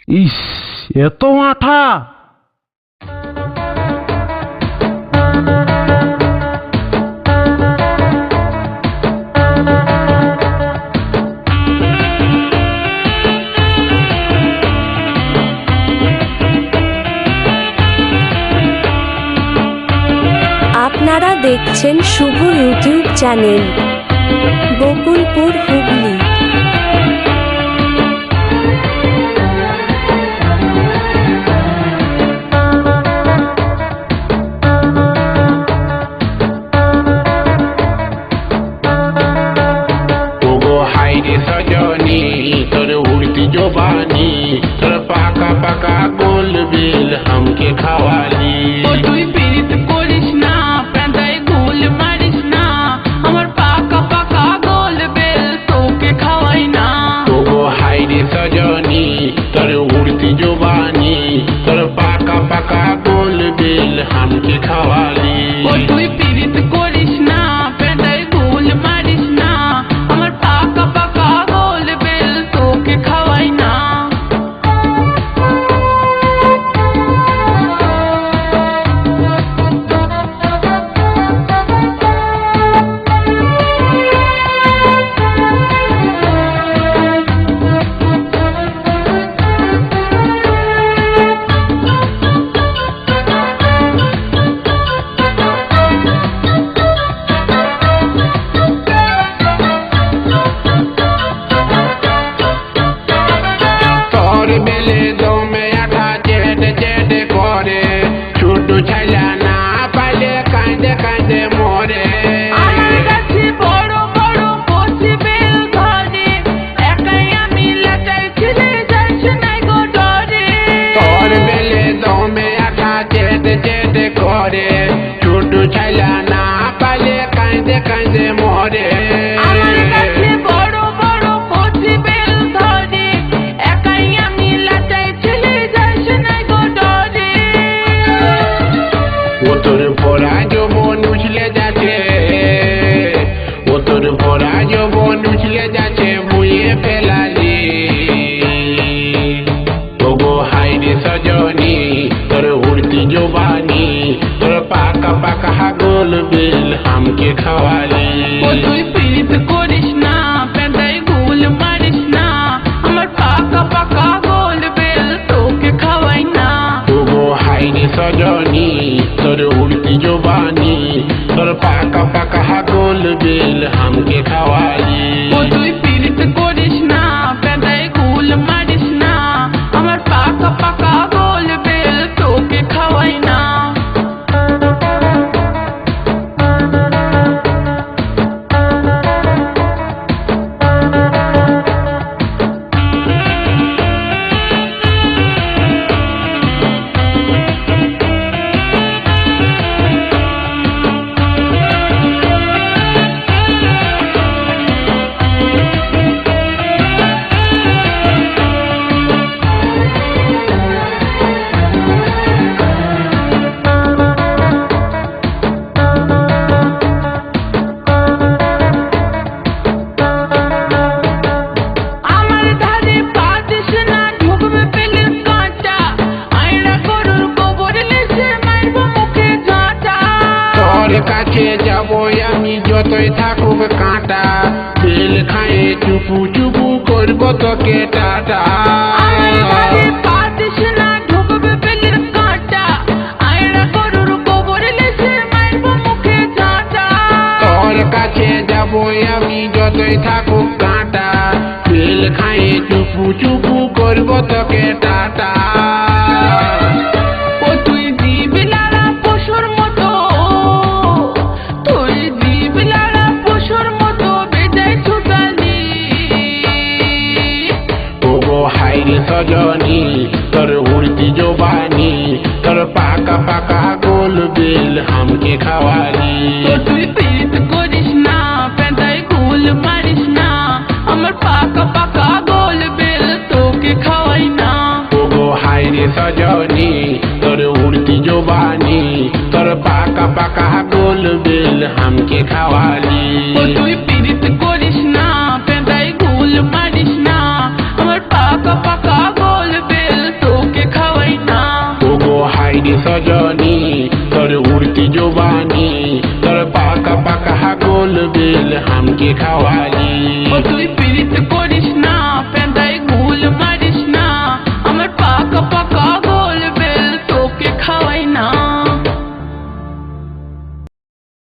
ইস, এত মাথা! আপনারা দেখছেন শুভ ইউটিউব চ্যানেল বকুলপুর হুগলি। सजनी तोर उड़ती जोबानी तोर पाका पाका गोल बिल हमके खवाली তুই পীড়িত করিস না পেঁদায় গোল মারিস না আমার পাকা পাকা গোল বেল তোকে খাওয়াই না तोगो हाय रे सजनी तोर उड़ती जोबानी तोर पाका पाका गोल बिल हमके खवाली তুই পীড়িত করিস না পেঁদায় গোল মারিস না আমার পাকা পাকা গোল বেল তোকে খাওয়াই না तोर बेले दो में आठा जेड जेड करे छुटू छैला ना पाले कांदे कांदे मोरे আমার কাছে বড় বড় কচি বেল ধরে একাই আমি লাটাই ছিলে যাইছ নাই গো ডরে तोर बेले दो में आठा जेड जेड करे छुटू छैला ना पाले कांदे कांदे मोरे আমার কাছে বড় বড় কচি বেল ধরে একাই আমি লাটাই ছিলে যাইছ নাই গো ডরে ও তোর পরা যৌবন উছলে যাচ্ছে ও তোর পরা যৌবন উছলে যাচ্ছে মুয়ে ফেলালি তোগো হাই রে সজনী তোর উড়তি জোবানি তোর পাকা পাকা গোল বিল हमके खवाली তুই পীড়িত করিস না পেঁদায় গোল মারিস না আমার পাকা পাকা গোল বেল তোকে খাওয়াই না তোগো হাই রে সজনী তোর উড়তি জোবানি তোর পাকা পাকা গোল বিল हमके खवाली তুই পীড়িত করিস না পেঁদায় গোল মারিস না আমার পাকা পাকা গোল বেল তোকে খাওয়াই না আমার ধারে পাতিস না ঢুকবে পেলের কাঁটা আয়না গরুর গোবর লেসে মারবো মুখে ঝাঁটা তোর কাছে যাবো আমি যতই থাকুক কাঁটা তেল খায়ে চুপু চুপু করবো তোকে টাটা আমার ধারে পাতিস না ঢুকবে পেলের কাঁটা আয়না গরুর গোবর লেসে মারবো মুখে ঝাঁটা তোর কাছে যাবো আমি যতই থাকুক কাঁটা তেল খায়ে চুপু চুপু করবো তোকে টাটা তুই দিবি লাড়া পশুর মতো তুই দিবি লাড়া পশুর মতো বেজায় ছুটালি তোগো হাই রে সজনী তোর উড়তি জোবানি তোর পাকা পাকা গোল বিল हमके खवाली তুই পীড়িত করিস না পেঁদায় গোল মারিস না আমার পাকা পাকা গোল বেল তোকে খাওয়াই না তোগো হাই রে সজনী তোর উড়তি জোবানি তোর পাকা পাকা গোল বিল हमके खवाली তুই পীড়িত করিস না পেঁদায় গোল মারিস না আমার পাকা পাকা গোল বেল তোর উড়তি জবানি তোর পাকা পাকা গোল বিল হামকে খাওয়ালি ও তুই